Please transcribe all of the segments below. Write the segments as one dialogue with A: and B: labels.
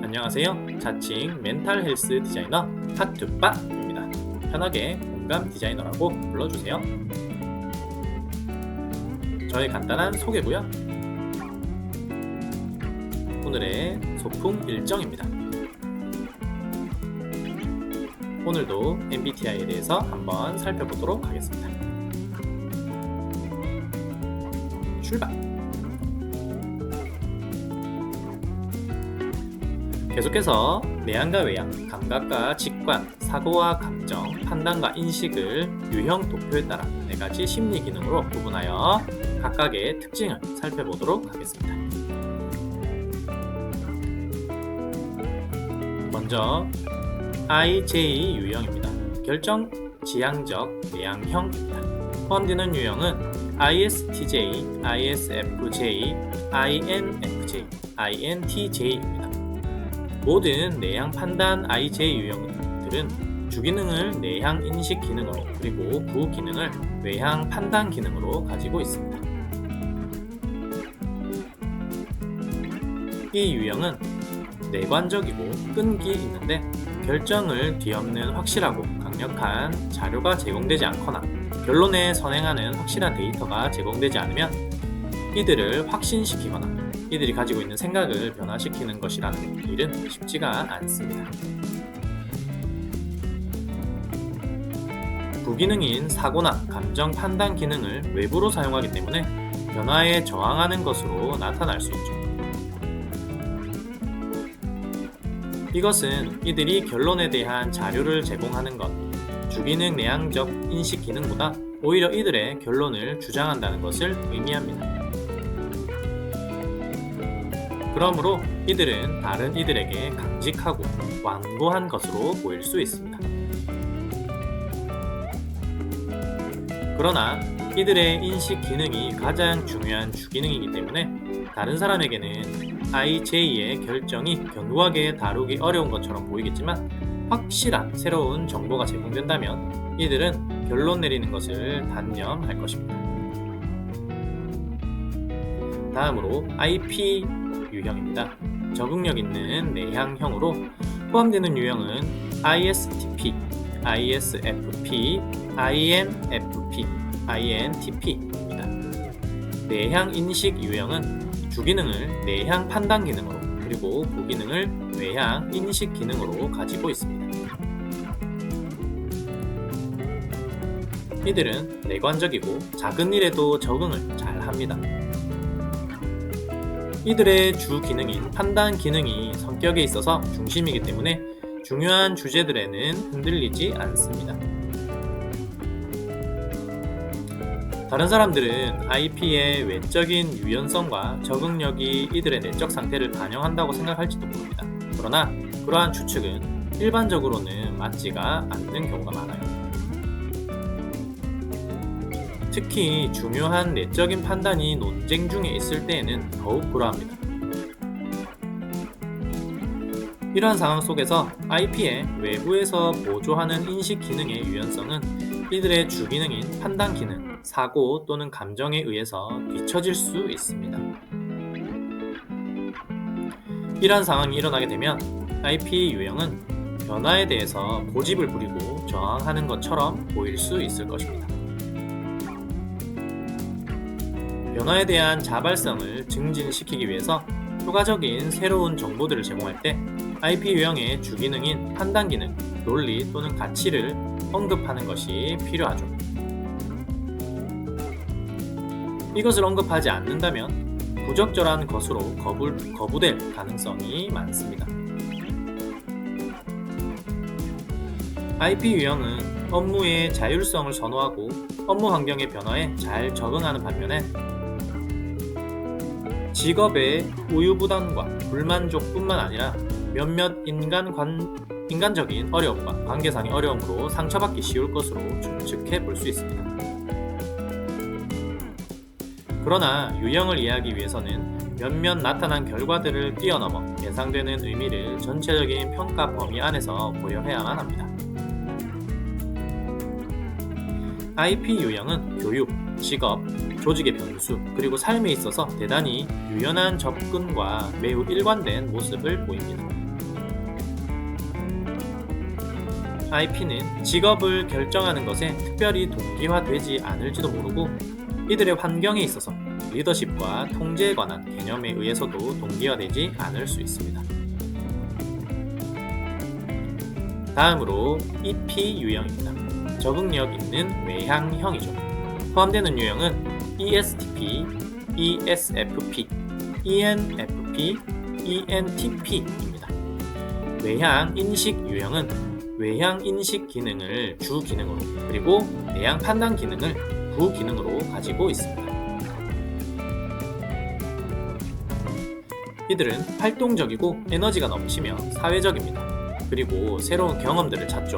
A: 안녕하세요. 자칭 멘탈 헬스 디자이너 핫투빠입니다. 편하게 공감 디자이너라고 불러주세요. 저의 간단한 소개고요. 오늘의 소풍 일정입니다. 오늘도 MBTI에 대해서 한번 살펴보도록 하겠습니다. 출발! 계속해서 내향과 외향, 감각과 직관, 사고와 감정, 판단과 인식을 유형 도표에 따라 4가지 심리 기능으로 구분하여 각각의 특징을 살펴보도록 하겠습니다. 먼저 IJ 유형입니다. 결정 지향적 내향형입니다. 포함되는 유형은 ISTJ, ISFJ, INFJ, INTJ입니다. 모든 내향 판단 IJ 유형들은 주기능을 내향 인식 기능으로 그리고 부기능을 외향 판단 기능으로 가지고 있습니다. 이 유형은 내관적이고 끈기 있는데 결정을 뒤엎는 확실하고 강력한 자료가 제공되지 않거나 결론에 선행하는 확실한 데이터가 제공되지 않으면 이들을 확신시키거나 이들이 가지고 있는 생각을 변화시키는 것이라는 일은 쉽지가 않습니다. 부기능인 사고나 감정 판단 기능을 외부로 사용하기 때문에 변화에 저항하는 것으로 나타날 수 있죠. 이것은 이들이 결론에 대한 자료를 제공하는 것, 주기능 내향적 인식 기능보다 오히려 이들의 결론을 주장한다는 것을 의미합니다. 그러므로 이들은 다른 이들에게 강직하고 완고한 것으로 보일 수 있습니다. 그러나 이들의 인식 기능이 가장 중요한 주기능이기 때문에 다른 사람에게는 IJ의 결정이 견고하게 다루기 어려운 것처럼 보이겠지만 확실한 새로운 정보가 제공된다면 이들은 결론 내리는 것을 단념할 것입니다. 다음으로 IP 유형입니다. 적응력 있는 내향형으로 포함되는 유형은 ISTP, ISFP, INFP, INTP입니다. 내향 인식 유형은 주기능을 내향 판단 기능으로 그리고 부기능을 외향 인식 기능으로 가지고 있습니다. 이들은 내관적이고 작은 일에도 적응을 잘 합니다. 이들의 주 기능인 판단 기능이 성격에 있어서 중심이기 때문에 중요한 주제들에는 흔들리지 않습니다. 다른 사람들은 IP의 외적인 유연성과 적응력이 이들의 내적 상태를 반영한다고 생각할지도 모릅니다. 그러나 그러한 추측은 일반적으로는 맞지가 않는 경우가 많아요. 특히 중요한 내적인 판단이 논쟁 중에 있을 때에는 더욱 그러합니다. 이러한 상황 속에서 IP의 외부에서 보조하는 인식 기능의 유연성은 이들의 주기능인 판단 기능, 사고 또는 감정에 의해서 뒤처질 수 있습니다. 이러한 상황이 일어나게 되면 IP 유형은 변화에 대해서 고집을 부리고 저항하는 것처럼 보일 수 있을 것입니다. 변화에 대한 자발성을 증진시키기 위해서 효과적인 새로운 정보들을 제공할 때 IP 유형의 주기능인 판단 기능, 논리 또는 가치를 언급하는 것이 필요하죠. 이것을 언급하지 않는다면 부적절한 것으로 거부될 가능성이 많습니다. IP 유형은 업무의 자율성을 선호하고 업무 환경의 변화에 잘 적응하는 반면에 직업의 우유부단과 불만족뿐만 아니라 몇몇 인간적인 어려움과 관계상의 어려움으로 상처받기 쉬울 것으로 추측해 볼 수 있습니다. 그러나 유형을 이해하기 위해서는 몇몇 나타난 결과들을 뛰어넘어 예상되는 의미를 전체적인 평가 범위 안에서 고려해야만 합니다. IP 유형은 교육, 직업, 조직의 변수, 그리고 삶에 있어서 대단히 유연한 접근과 매우 일관된 모습을 보입니다. IP는 직업을 결정하는 것에 특별히 동기화되지 않을지도 모르고 이들의 환경에 있어서 리더십과 통제에 관한 개념에 의해서도 동기화되지 않을 수 있습니다. 다음으로 EP 유형입니다. 적응력 있는 외향형이죠. 포함되는 유형은 ESTP, ESFP, ENFP, ENTP입니다. 외향 인식 유형은 외향 인식 기능을 주 기능으로 그리고 내향 판단 기능을 부 기능으로 가지고 있습니다. 이들은 활동적이고 에너지가 넘치며 사회적입니다. 그리고 새로운 경험들을 찾죠.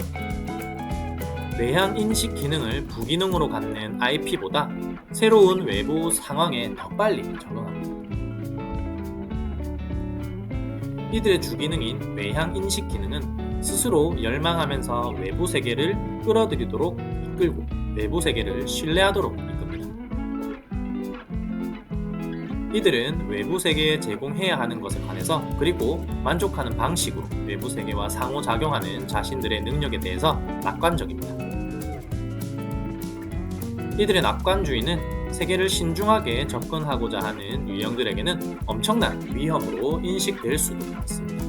A: 외향 인식 기능을 부기능으로 갖는 IP보다 새로운 외부 상황에 더 빨리 적응합니다. 이들의 주기능인 외향 인식 기능은 스스로 열망하면서 외부 세계를 끌어들이도록 이끌고 외부 세계를 신뢰하도록 이끕니다. 이들은 외부 세계에 제공해야 하는 것에 관해서 그리고 만족하는 방식으로 외부 세계와 상호작용하는 자신들의 능력에 대해서 낙관적입니다. 이들의 낙관주의는 세계를 신중하게 접근하고자 하는 유형들에게는 엄청난 위험으로 인식될 수도 있습니다.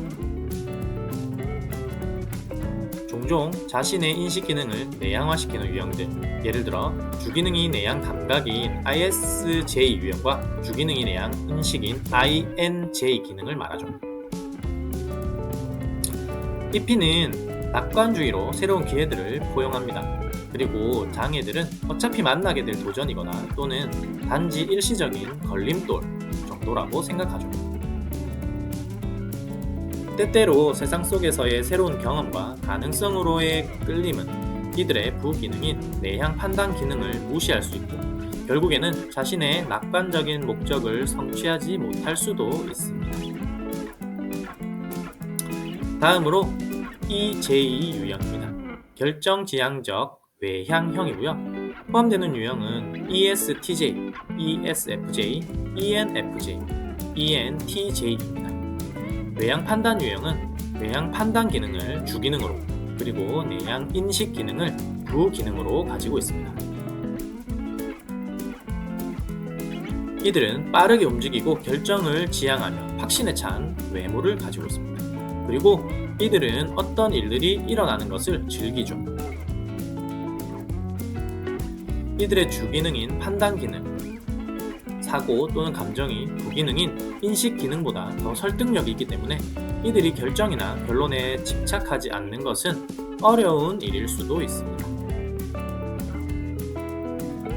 A: 종종 자신의 인식 기능을 내향화시키는 유형들, 예를 들어 주기능이 내향 감각인 ISJ 유형과 주기능이 내향 인식인 INJ 기능을 말하죠. EP는 낙관주의로 새로운 기회들을 포용합니다. 그리고 장애들은 어차피 만나게 될 도전이거나 또는 단지 일시적인 걸림돌 정도라고 생각하죠. 때때로 세상 속에서의 새로운 경험과 가능성으로의 끌림은 이들의 부기능인 내향 판단 기능을 무시할 수 있고 결국에는 자신의 낙관적인 목적을 성취하지 못할 수도 있습니다. 다음으로 EJ 유형입니다. 결정지향적 외향형이고요. 포함되는 유형은 ESTJ, ESFJ, ENFJ, ENTJ입니다. 외향 판단 유형은 외향 판단 기능을 주기능으로 그리고 내향 인식 기능을 부기능으로 가지고 있습니다. 이들은 빠르게 움직이고 결정을 지향하며 확신에 찬 외모를 가지고 있습니다. 그리고 이들은 어떤 일들이 일어나는 것을 즐기죠. 이들의 주기능인 판단 기능, 사고 또는 감정이 부기능인 인식 기능보다 더 설득력이 있기 때문에 이들이 결정이나 결론에 집착하지 않는 것은 어려운 일일 수도 있습니다.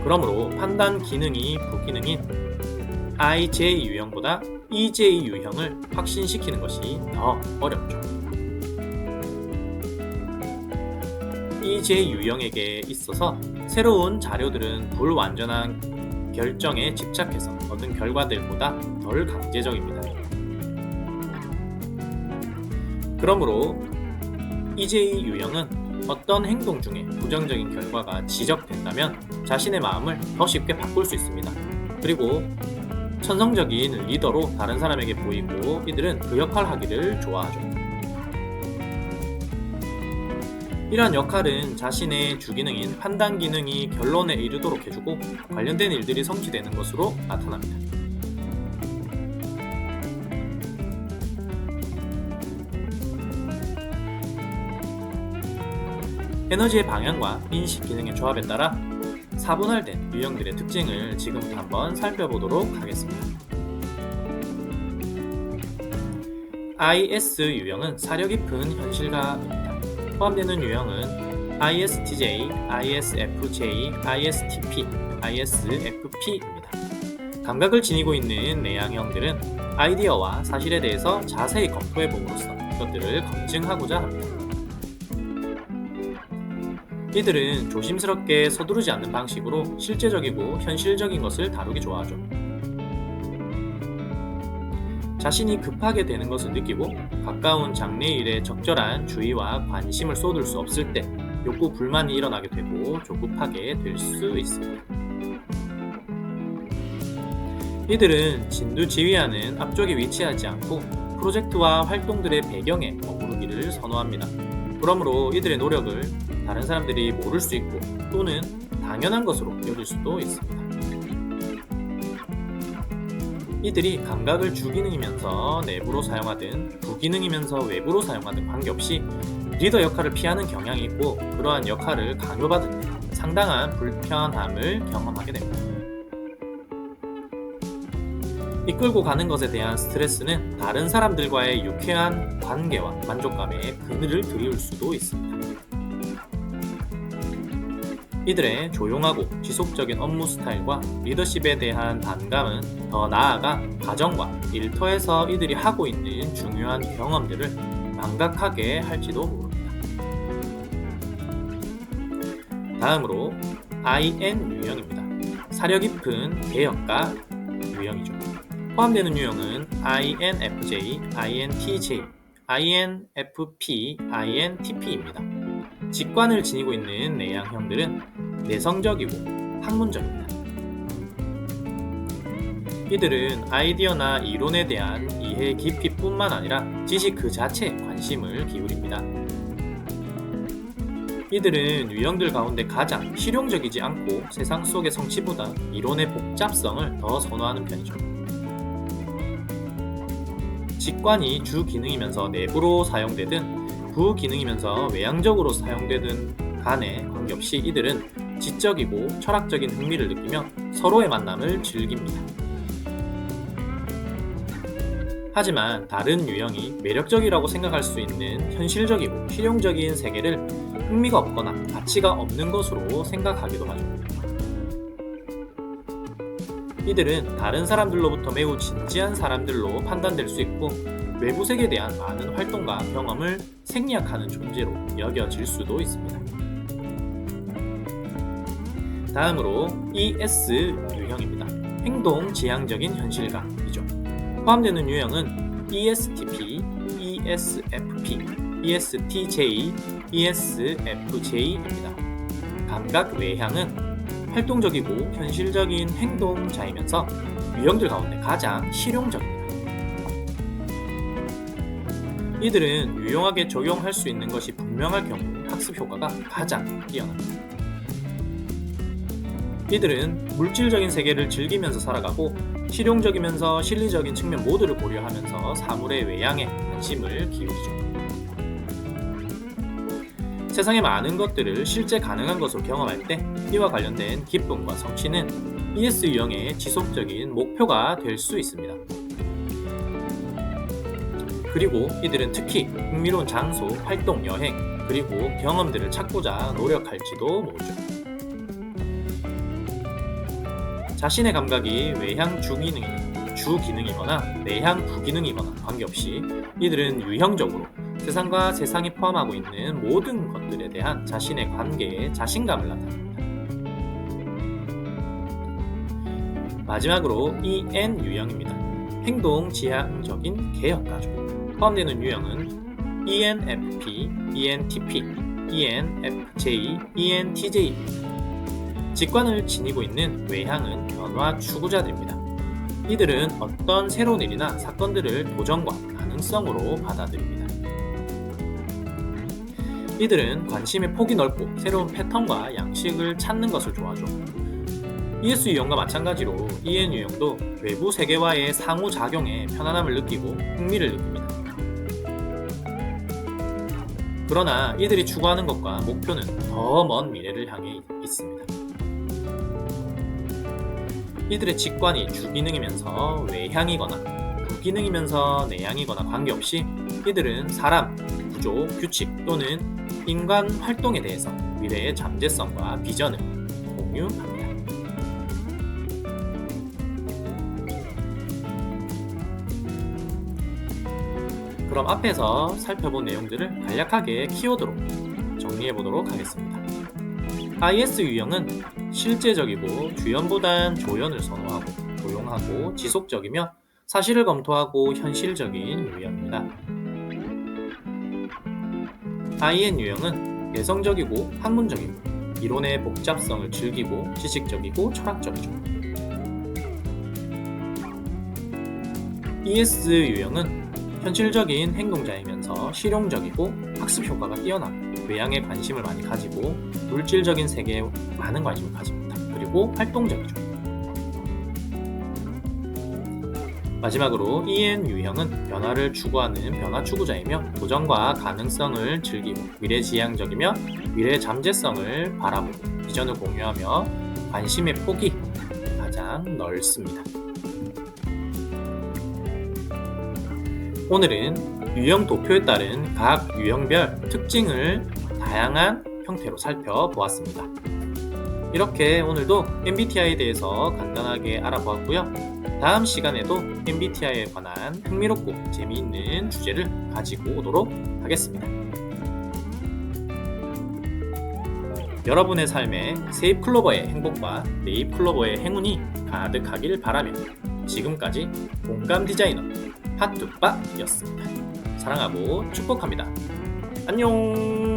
A: 그러므로 판단 기능이 부기능인 IJ 유형보다 EJ 유형을 확신시키는 것이 더 어렵죠. EJ 유형에게 있어서 새로운 자료들은 불완전한 결정에 집착해서 얻은 결과들보다 덜 강제적입니다. 그러므로 EJ 유형은 어떤 행동 중에 부정적인 결과가 지적된다면 자신의 마음을 더 쉽게 바꿀 수 있습니다. 그리고 천성적인 리더로 다른 사람에게 보이고 이들은 그 역할을 하기를 좋아하죠. 이러한 역할은 자신의 주기능인 판단 기능이 결론에 이르도록 해주고 관련된 일들이 성취되는 것으로 나타납니다. 에너지의 방향과 인식 기능의 조합에 따라 사분할된 유형들의 특징을 지금부터 한번 살펴보도록 하겠습니다. IS 유형은 사려 깊은 현실가입니다. 포함되는 유형은 ISTJ, ISFJ, ISTP, ISFP입니다. 감각을 지니고 있는 내향형들은 아이디어와 사실에 대해서 자세히 검토해봄으로써 이것들을 검증하고자 합니다. 이들은 조심스럽게 서두르지 않는 방식으로 실제적이고 현실적인 것을 다루기 좋아하죠. 자신이 급하게 되는 것을 느끼고 가까운 장래 일에 적절한 주의와 관심을 쏟을 수 없을 때 욕구 불만이 일어나게 되고 조급하게 될 수 있습니다. 이들은 진두지휘하는 앞쪽에 위치하지 않고 프로젝트와 활동들의 배경에 머무르기를 선호합니다. 그러므로 이들의 노력을 다른 사람들이 모를 수 있고 또는 당연한 것으로 여길 수도 있습니다. 이들이 감각을 주기능이면서 내부로 사용하든 부기능이면서 외부로 사용하든 관계없이 리더 역할을 피하는 경향이 있고 그러한 역할을 강요받을 때 상당한 불편함을 경험하게 됩니다. 이끌고 가는 것에 대한 스트레스는 다른 사람들과의 유쾌한 관계와 만족감에 그늘을 들이울 수도 있습니다. 이들의 조용하고 지속적인 업무 스타일과 리더십에 대한 반감은 더 나아가 가정과 일터에서 이들이 하고 있는 중요한 경험들을 망각하게 할지도 모릅니다. 다음으로 IN 유형입니다. 사려 깊은 개혁가 유형이죠. 포함되는 유형은 INFJ, INTJ, INFP, INTP입니다. 직관을 지니고 있는 내향형들은 내성적이고 학문적입니다. 이들은 아이디어나 이론에 대한 이해 깊이뿐만 아니라 지식 그 자체에 관심을 기울입니다. 이들은 유형들 가운데 가장 실용적이지 않고 세상 속의 성취보다 이론의 복잡성을 더 선호하는 편이죠. 직관이 주 기능이면서 내부로 사용되든 부기능이면서 외향적으로 사용되든 간에 관계없이 이들은 지적이고 철학적인 흥미를 느끼며 서로의 만남을 즐깁니다. 하지만 다른 유형이 매력적이라고 생각할 수 있는 현실적이고 실용적인 세계를 흥미가 없거나 가치가 없는 것으로 생각하기도 하죠. 이들은 다른 사람들로부터 매우 진지한 사람들로 판단될 수 있고 외부 세계에 대한 많은 활동과 경험을 생략하는 존재로 여겨질 수도 있습니다. 다음으로 ES 유형입니다. 행동지향적인 현실감이죠. 포함되는 유형은 ESTP, ESFP, ESTJ, ESFJ입니다. 감각 외향은 활동적이고 현실적인 행동자이면서 유형들 가운데 가장 실용적입니다. 이들은 유용하게 적용할 수 있는 것이 분명할 경우 학습 효과가 가장 뛰어납니다. 이들은 물질적인 세계를 즐기면서 살아가고 실용적이면서 실리적인 측면 모두를 고려하면서 사물의 외양에 관심을 기울이죠. 세상의 많은 것들을 실제 가능한 것으로 경험할 때 이와 관련된 기쁨과 성취는 ES 유형의 지속적인 목표가 될 수 있습니다. 그리고 이들은 특히 흥미로운 장소, 활동, 여행, 그리고 경험들을 찾고자 노력할지도 모르죠. 자신의 감각이 외향 주기능이거나 내향 부기능이거나 관계없이 이들은 유형적으로 세상과 세상이 포함하고 있는 모든 것들에 대한 자신의 관계에 자신감을 나타냅니다. 마지막으로 EN 유형입니다. 행동지향적인 개혁가죠. 포함되는 유형은 ENFP, ENTP, ENFJ, ENTJ입니다. 직관을 지니고 있는 외향은 변화 추구자들입니다. 이들은 어떤 새로운 일이나 사건들을 도전과 가능성으로 받아들입니다. 이들은 관심의 폭이 넓고 새로운 패턴과 양식을 찾는 것을 좋아하죠. ES 유형과 마찬가지로 EN 유형도 외부 세계와의 상호작용에 편안함을 느끼고 흥미를 느낍니다. 그러나 이들이 추구하는 것과 목표는 더 먼 미래를 향해 있습니다. 이들의 직관이 주기능이면서 외향이거나 부기능이면서 내향이거나 관계없이 이들은 사람, 구조, 규칙 또는 인간 활동에 대해서 미래의 잠재성과 비전을 공유합니다. 그럼 앞에서 살펴본 내용들을 간략하게 키워드로 정리해보도록 하겠습니다. IS 유형은 실제적이고 주연보단 조연을 선호하고 조용하고 지속적이며 사실을 검토하고 현실적인 유형입니다. IN 유형은 내성적이고 학문적이고 이론의 복잡성을 즐기고 지식적이고 철학적이죠. ES 유형은 현실적인 행동자이면서 실용적이고 학습 효과가 뛰어나고 외향에 관심을 많이 가지고 물질적인 세계에 많은 관심을 가집니다. 그리고 활동적이죠. 마지막으로 EN 유형은 변화를 추구하는 변화 추구자이며 도전과 가능성을 즐기고 미래지향적이며 미래 잠재성을 바라보고 비전을 공유하며 관심의 폭이 가장 넓습니다. 오늘은 유형 도표에 따른 각 유형별 특징을 다양한 형태로 살펴보았습니다. 이렇게 오늘도 MBTI에 대해서 간단하게 알아보았고요. 다음 시간에도 MBTI에 관한 흥미롭고 재미있는 주제를 가지고 오도록 하겠습니다. 여러분의 삶에 세잎클로버의 행복과 네잎클로버의 행운이 가득하길 바라며 지금까지 공감 디자이너 핫뚜빠였습니다. 사랑하고 축복합니다. 안녕.